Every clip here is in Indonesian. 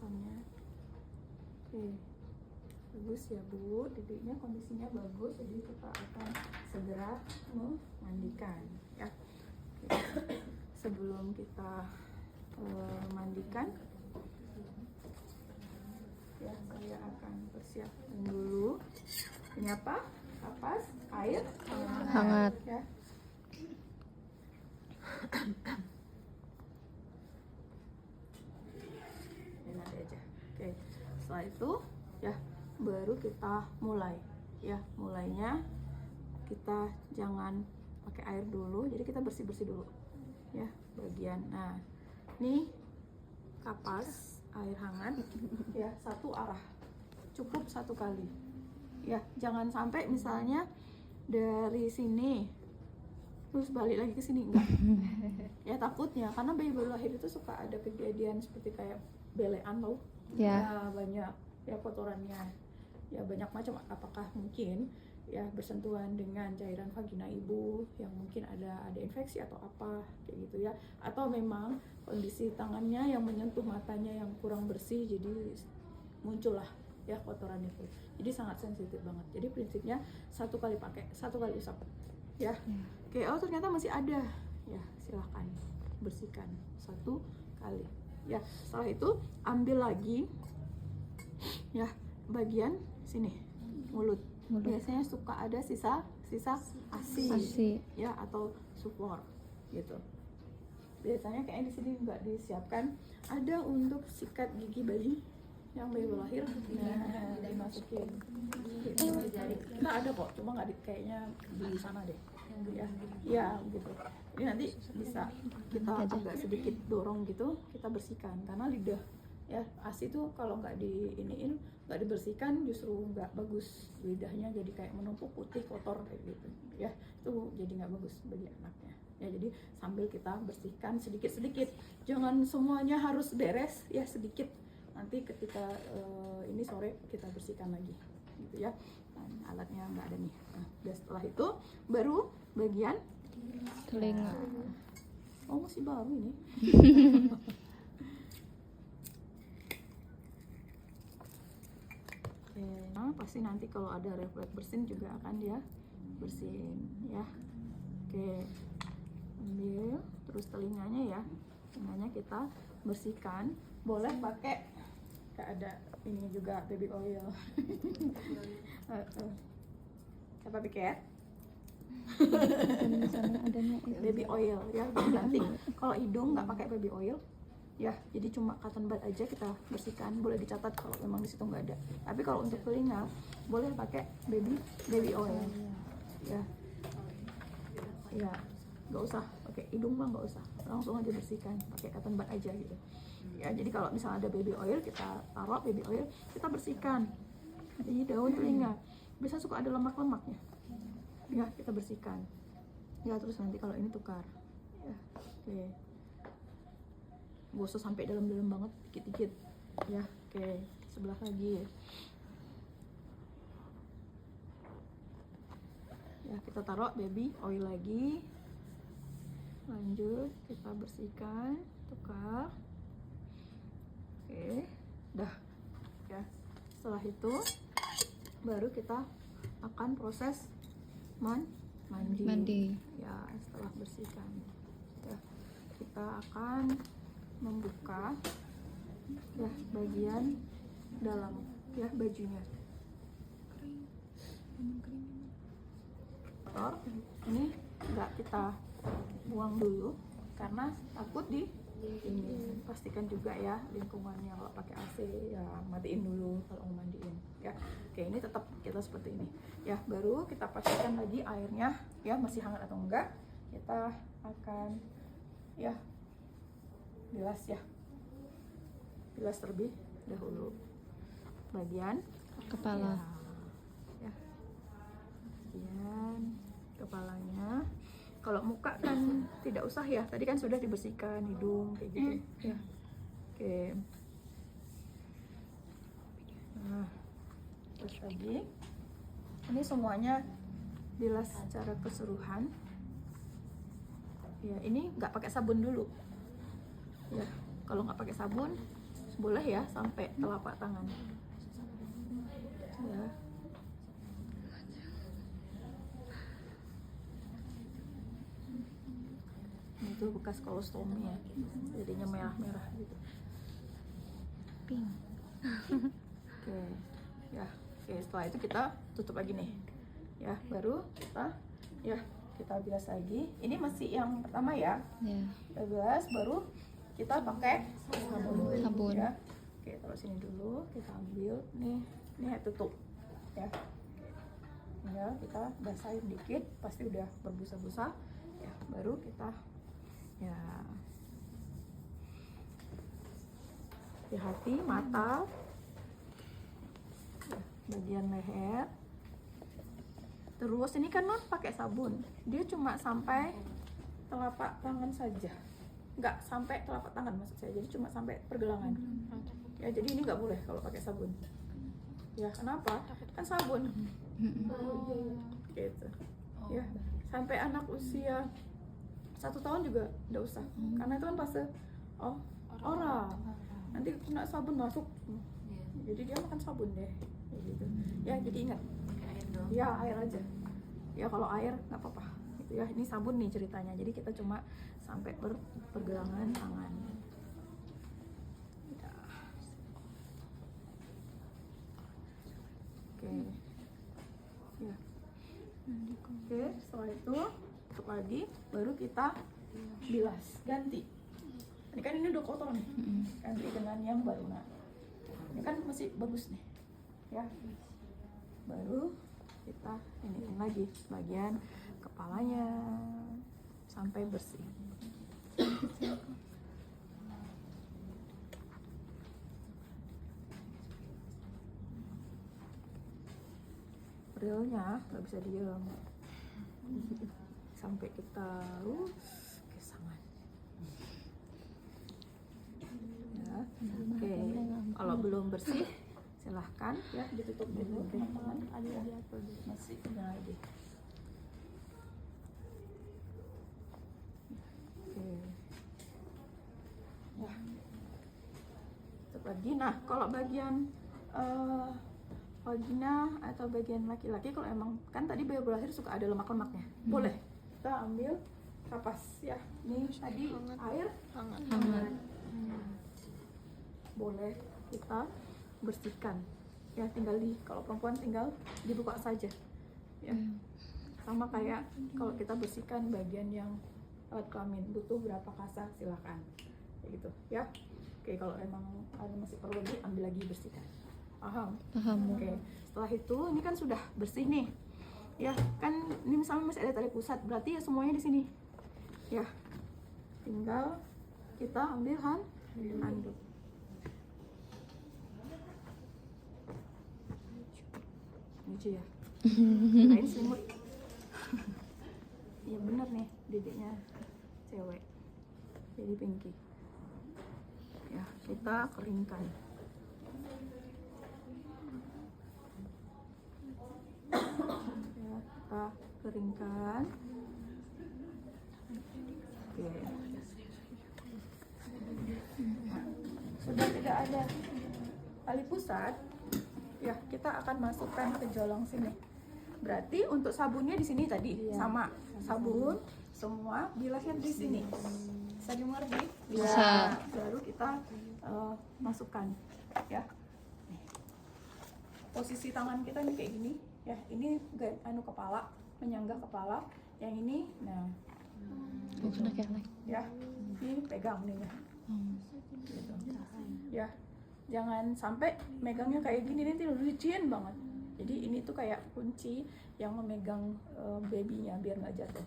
pemanasannya. Oke, bagus ya Bu, titiknya kondisinya bagus, jadi kita akan segera memandikan ya. Oke. Sebelum kita mandikan ya, saya akan persiapkan dulu ini apa? Kapas air Hangat. ya. Ini nanti aja. Oke, setelah itu ya baru kita mulai ya. Mulainya kita jangan pakai air dulu, jadi kita bersih-bersih dulu ya bagian. Nah, ini kapas air hangat ya, satu arah, cukup satu kali ya. Jangan sampai misalnya dari sini terus balik lagi ke sini, enggak ya, takutnya karena bayi baru lahir itu suka ada kejadian seperti kayak belean loh ya, banyak ya kotorannya ya, banyak macam. Apakah mungkin ya bersentuhan dengan cairan vagina ibu yang mungkin ada infeksi atau apa kayak gitu ya, atau memang kondisi tangannya yang menyentuh matanya yang kurang bersih, jadi muncullah ya kotoran itu. Jadi sangat sensitif banget. Jadi prinsipnya satu kali pakai, satu kali usap ya. Oke, oh ternyata masih ada ya, silahkan bersihkan satu kali ya. Setelah itu ambil lagi ya bagian sini mulut. Biasanya suka ada sisa ASI ya, atau sufor gitu. Biasanya kayaknya di sini nggak disiapkan, ada untuk sikat gigi bayi yang baru lahir, nah dimasukin. Nah ada kok, cuma nggak kayaknya di sana deh ya gitu. Ini nanti bisa kita agak sedikit dorong gitu, kita bersihkan karena lidah ya, ASI itu kalau nggak diiniin, nggak dibersihkan justru nggak bagus, lidahnya jadi kayak menumpuk putih kotor kayak gitu ya, itu jadi nggak bagus bagi anaknya ya. Jadi sambil kita bersihkan sedikit-sedikit, jangan semuanya harus beres ya, sedikit. Nanti ketika ini sore kita bersihkan lagi gitu ya. Nah, alatnya nggak ada nih. Nah, setelah itu baru bagian telinga. Oh masih baru ini. Oke, nah pasti nanti kalau ada refleks bersin juga akan dia bersihin ya. Oke, ambil terus telinganya ya, telinganya kita bersihkan. Boleh pakai kayak ada ini juga baby oil. Siapa pikir? Baby oil ya. Nanti kalau hidung nggak pakai baby oil ya, jadi cuma cotton bud aja kita bersihkan. Boleh dicatat kalau memang di situ nggak ada. Tapi kalau untuk telinga boleh pakai baby oil ya. Ya, nggak usah pakai hidung mah, nggak usah, langsung aja bersihkan pakai cotton bud aja gitu ya. Jadi kalau misalnya ada baby oil, kita taruh baby oil, kita bersihkan di daun telinga. Biasa suka ada lemak-lemaknya ya, kita bersihkan ya. Terus nanti kalau ini tukar ya. Oke, gak usah sampai dalam-dalam banget, dikit-dikit ya. Oke, sebelah lagi ya, kita taruh baby oil lagi, lanjut kita bersihkan, tukar. Oke, dah ya. Setelah itu baru kita akan proses mandi ya. Setelah bersihkan ya, kita akan membuka ya bagian dalam ya bajunya. Ini nggak kita buang dulu karena takut ini. Pastikan juga ya lingkungannya, kalau pakai AC ya matiin dulu kalau mau mandiin ya. Oke, ini tetap kita seperti ini ya. Baru kita pastikan lagi airnya ya masih hangat atau enggak. Kita akan ya bilas ya, bilas terlebih dahulu bagian Kepala ya, bagian kepalanya. Kalau muka kan tidak usah ya, tadi kan sudah dibersihkan hidung kayak gitu ya. Oke, nah terus lagi ini semuanya bilas secara keseluruhan ya. Ini nggak pakai sabun dulu ya, kalau nggak pakai sabun boleh ya sampai telapak tangan ya. Itu bekas kolostomi ya, jadinya merah-merah gitu. Pink. Oke, ya, oke. Setelah itu kita tutup lagi nih, ya. Baru kita bilas lagi. Ini masih yang pertama ya. Ya. Kita bilas, baru kita pakai sabun. Sabun. Ya. Oke, taruh sini dulu. Kita ambil nih tutup, ya. Tinggal kita basahin dikit, pasti udah berbusa-busa. Ya, baru kita ya. Hati-hati mata, ya, bagian leher. Terus ini kan non pakai sabun, dia cuma sampai telapak tangan saja, nggak sampai telapak tangan maksud saya, jadi cuma sampai pergelangan. Ya jadi ini nggak boleh kalau pakai sabun. Ya kenapa? Kan sabun. Gitu. Ya sampai anak usia 1 tahun juga nggak usah, karena itu kan fase oral. Nanti kena sabun masuk, jadi dia makan sabun deh, kayak gitu. Ya jadi ingat, ya air aja. Ya kalau air nggak apa-apa. Gitu ya. Ini sabun nih ceritanya. Jadi kita cuma sampai pergelangan tangan. Ya. Oke. Ya. Oke. Setelah itu tutup lagi, baru kita bilas, ganti. Ini kan ini udah kotor nih, ganti dengan yang baru. Nah, ini kan masih bagus nih, ya. Baru kita iniin lagi bagian kepalanya sampai bersih. Realnya nggak bisa diem sampai kita kesangan. Ya. Oke, kalau belum bersih silahkan ya ditutup dulu, teman-teman. Masih ada lagi. Oke. Ya. Tutup lagi. Nah, kalau bagian vagina atau bagian laki-laki, kalau emang kan tadi baru lahir suka ada lemak-lemaknya, boleh kita ambil kapas ya. Ini tadi air hangat. Boleh kita bersihkan ya, tinggal kalau perempuan tinggal dibuka saja ya. Sama kayak kalau kita bersihkan bagian yang alat kelamin, butuh berapa kasa silakan kayak gitu ya. Oke, kalau emang ada masih perlu diambil lagi, bersihkan. Paham? Oke, setelah itu ini kan sudah bersih nih ya kan. Ini misalnya masih ada tali pusat, berarti ya semuanya di sini ya. Tinggal kita ambil handuk. Lucu ya, lain selimut. Iya bener nih, dedeknya cewek jadi Pinky ya. Kita keringkan ya, kita keringkan. Oke. Sudah tidak ada tali pusat ya, kita akan masukkan ke jolong sini. Berarti untuk sabunnya di sini tadi sama sabun semua, bilasnya di sini. Bisa dimengerti? Bisa. Baru kita masukkan ya. Nih. Posisi tangan kita ini kayak gini ya. Ini kepala, menyanggah kepala. Yang ini, nah, ya, ini pegang nih ya. Gitu. Ya. Jangan sampai megangnya kayak gini, nanti licin banget. Jadi ini tuh kayak kunci yang memegang babynya biar nggak jatuh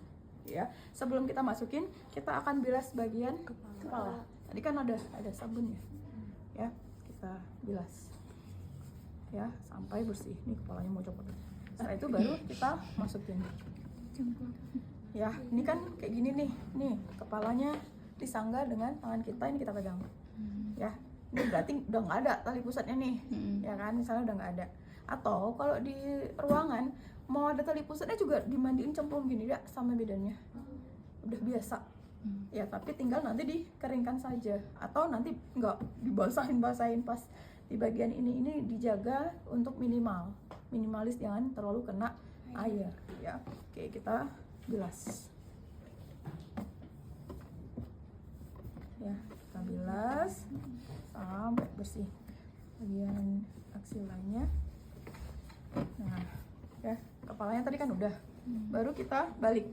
ya. Sebelum kita masukin, kita akan bilas bagian kepala. Tadi kan ada sabunnya ya, kita bilas ya sampai bersih. Nih kepalanya mau copot. Setelah itu baru kita masukin ya. Ini kan kayak gini nih kepalanya disanggah dengan tangan kita, ini kita pegang ya. Ini berarti udah nggak ada tali pusatnya nih, ya kan? Misalnya udah nggak ada. Atau kalau di ruangan mau ada tali pusatnya juga dimandiin cemplung gini ya, sama bedanya. Udah biasa Ya, tapi tinggal nanti dikeringkan saja atau nanti nggak dibasahin pas di bagian ini dijaga untuk minimalis, jangan terlalu kena air ya. Oke, kita bilas ya, kita bilas sampai bersih bagian aksilanya. Nah ya, kepalanya tadi kan udah, baru kita balik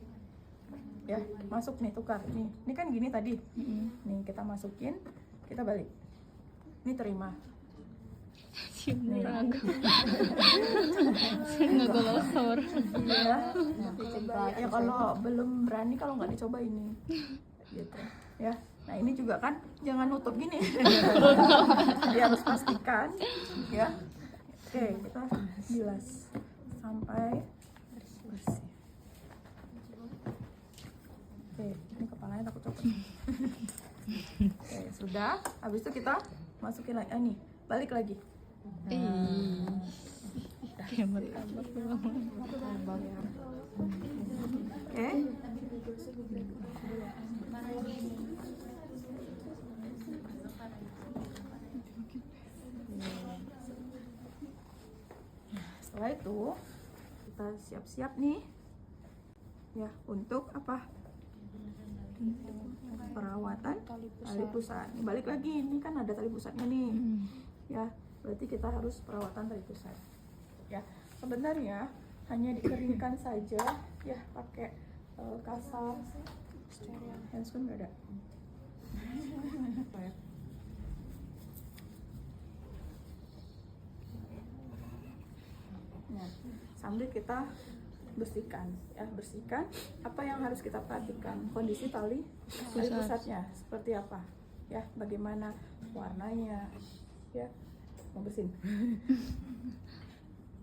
ya, masuk nih, tukar nih, ini kan gini tadi, nih kita masukin, kita balik, ini terima. Ngegolosor. Iya. Ya kalau belum berani, kalau nggak dicoba ini, gitu ya. Nah ini juga kan jangan nutup gini, jadi harus pastikan ya. Oke, kita bilas sampai bersih. Oke, ini kepalanya takut copot. Oke, sudah. Habis itu kita masukin lagi, nih, balik lagi. Oke. Setelah itu kita siap-siap nih ya untuk apa? Perawatan tali pusat. Balik lagi, ini kan ada tali pusatnya nih. Ya, berarti kita harus perawatan tali pusat. Ya, sebenarnya hanya dikeringkan saja ya, pakai kasa. Handscreen nggak ada. Nah, sambil kita bersihkan ya, bersihkan apa yang harus kita perhatikan, kondisi tali pusatnya seperti apa ya, bagaimana warnanya ya, mau bersihin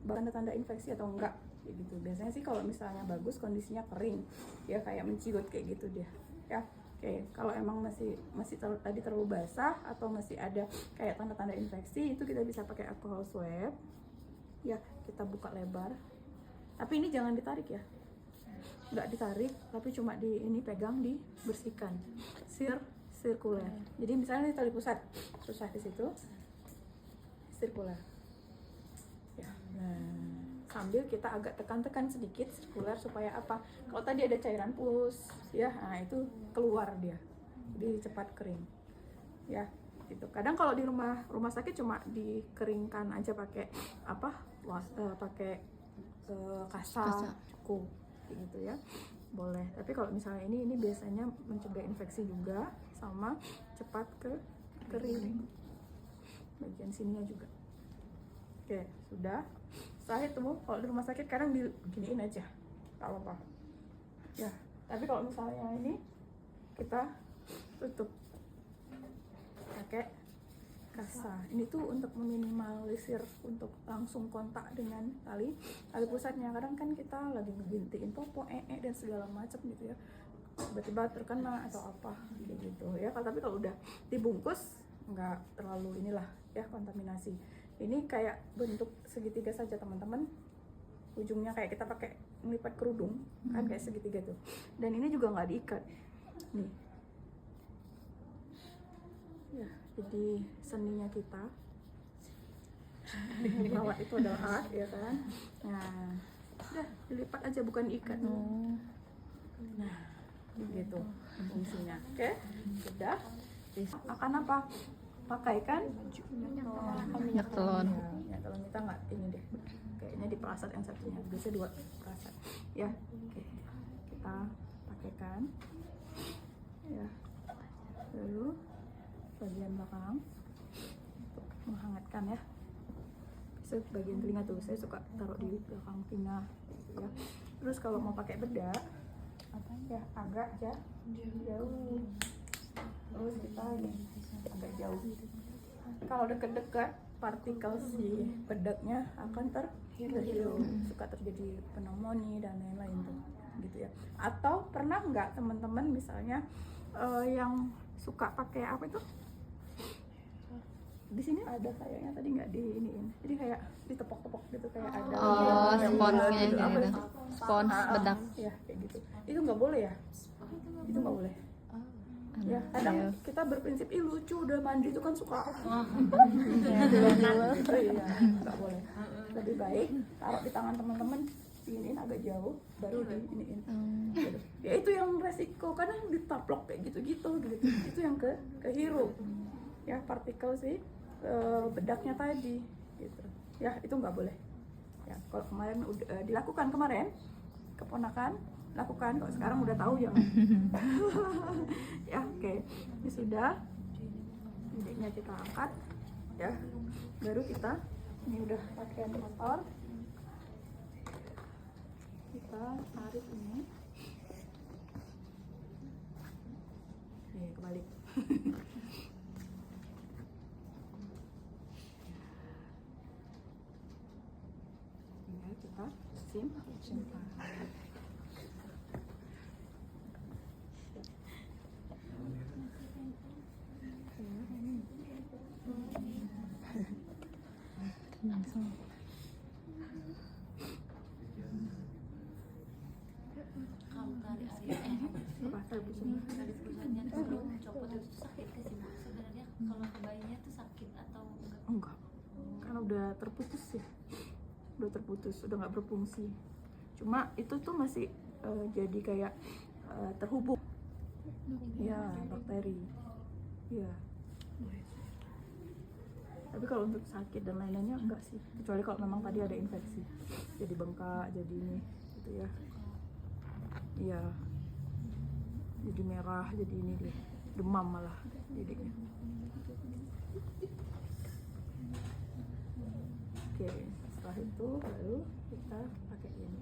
tanda-tanda infeksi atau enggak kayak gitu. Biasanya sih kalau misalnya bagus, kondisinya kering ya, kayak menciut kayak gitu dia ya. Oke, kalau emang masih terlalu basah atau masih ada kayak tanda-tanda infeksi, itu kita bisa pakai alcohol swab ya, kita buka lebar, tapi ini jangan ditarik ya, nggak ditarik, tapi cuma ini pegang, dibersihkan sirkuler. Jadi misalnya di tali pusat susah di situ, sirkuler ya. Nah, sambil kita agak tekan-tekan sedikit sirkuler supaya apa, kalau tadi ada cairan pus ya, nah itu keluar dia, jadi cepat kering ya gitu. Kadang kalau di rumah sakit cuma dikeringkan aja pakai apa, pakai kasa cukup gitu ya, boleh. Tapi kalau misalnya ini biasanya mencegah infeksi juga, sama cepat kering bagian sininya juga. Oke, sudah. Setelah itu kalau di rumah sakit kadang diginiin aja, nggak apa-apa ya. Tapi kalau misalnya ini kita tutup pakai kasa. Ini tuh untuk meminimalisir untuk langsung kontak dengan tali pusatnya. Kadang kan kita lagi ngegintiin popo, dan segala macam gitu ya, tiba-tiba terkena atau apa gitu ya. Tapi kalau udah dibungkus nggak terlalu inilah ya, kontaminasi. Ini kayak bentuk segitiga saja teman-teman, ujungnya kayak kita pakai melipat kerudung kan, kayak segitiga tuh. Dan ini juga nggak diikat nih ya, jadi seninya kita merawat itu adalah art ya kan. Nah, udah dilipat aja, bukan diikat. Nah, gitu fungsinya. Oke, sudah. Akan apa? Pakaikan minyak telon. Ya, kalau kita nggak ini deh, kayaknya di perasat yang satunya, biasanya 2 perasat ya. Oke, kita pakaikan ya, lalu bagian belakang untuk menghangatkan ya. Bagian telinga tuh saya suka taruh di belakang telinga ya. Terus kalau mau pakai bedak ya agak jauh, terus kita ini agak jauh. Kalau dekat-dekat, partikel si bedaknya akan terhirup, suka terjadi pneumonia dan lain-lain tuh gitu ya. Atau pernah nggak teman-teman misalnya yang suka pakai apa itu, di sini ada kayaknya tadi nggak di iniin, jadi kayak ditepok-tepok gitu, kayak ada sponsnya gitu, apa gitu. itu? Spons bedak Ya kayak gitu, itu nggak boleh ya, itu nggak boleh Ya, kadang kita berprinsip lucu udah mandi itu kan suka gitu ya, nggak boleh. Lebih baik taruh di tangan teman-teman, iniin agak jauh, baru diiniin. Gitu. Ya itu yang resiko, kadang ditaplok kayak gitu-gitu. Itu yang kehirup. Ya partikel sih bedaknya tadi, gitu. Ya itu nggak boleh. Ya kalau kemarin udah dilakukan keponakan lakukan, kok sekarang udah tahu ya. Ya oke. Ini sudah, bidiknya kita angkat ya, baru kita ini udah pakaian kotor, kita tarik ini. Nih kebalik. Ya, kita simpan. Kalau tali tali pusatnya tuh kalau copot itu sakit ke sih, Bu? Sebenarnya kalau ke bayinya tuh sakit atau enggak? Enggak, karena udah terputus ya, udah nggak berfungsi. Cuma itu tuh masih jadi kayak terhubung ya, bakteri ya. Tapi kalau untuk sakit dan lain-lainnya enggak sih, kecuali kalau memang tadi ada infeksi, jadi bengkak, jadi ini gitu ya. Iya, jadi merah, jadi ini dia, demam malah jadinya. Oke, setelah itu baru kita pakai ini.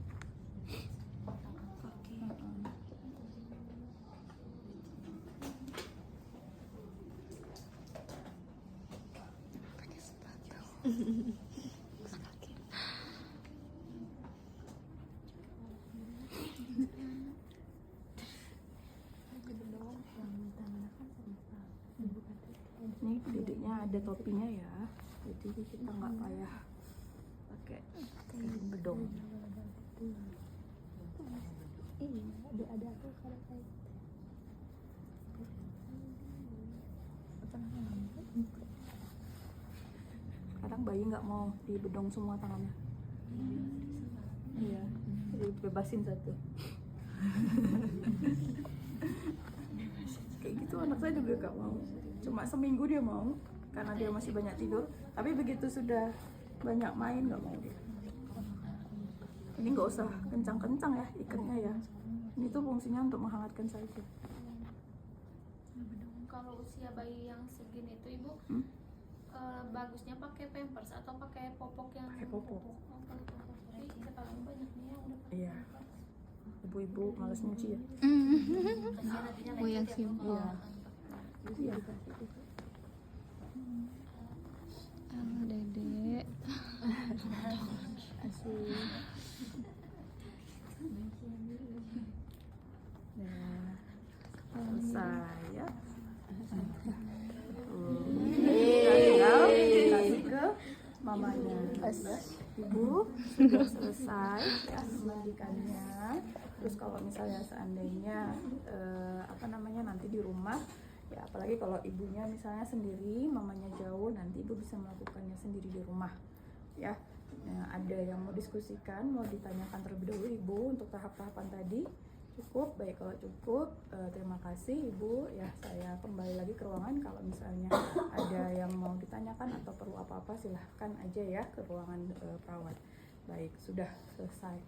Ini didiknya ada topinya ya, jadi kita nggak payah pakai bedong. Kadang bayi nggak mau dibedong semua tangannya. Iya, jadi bebasin satu. Kayak gitu anak saya juga gak mau. Cuma seminggu dia mau, karena dia masih banyak tidur. Tapi begitu sudah banyak main gak mau dia. Ini nggak usah kencang-kencang ya ikatnya ya. Ini tuh fungsinya untuk menghangatkan saja. Kalau usia bayi yang segini itu Ibu, bagusnya pakai pampers atau pakai popok yang Pakai popok. Pakai popok. Tapi sekarang banyak nih yang udah pakai Iya. pampers. Ibu-ibu malas nyuci ya. Kasihan nantinya Oh, yang lecet ya, sim. Bu, kalau Iya. pakai. Iya. Halo Dede. Asik. Nah, selesai ya. Tinggal kasih ke mamanya. Ibu sudah selesai ya memandikannya. Terus kalau misalnya seandainya nanti di rumah ya, apalagi kalau ibunya misalnya sendiri, mamanya jauh, nanti ibu bisa melakukannya sendiri di rumah ya. Ada yang mau diskusikan, mau ditanyakan terlebih dahulu Ibu untuk tahap-tahapan tadi? Cukup? Baik, kalau cukup terima kasih Ibu ya. Saya kembali lagi ke ruangan. Kalau misalnya ada yang mau ditanyakan atau perlu apa-apa silahkan aja ya ke ruangan perawat. Baik, sudah selesai.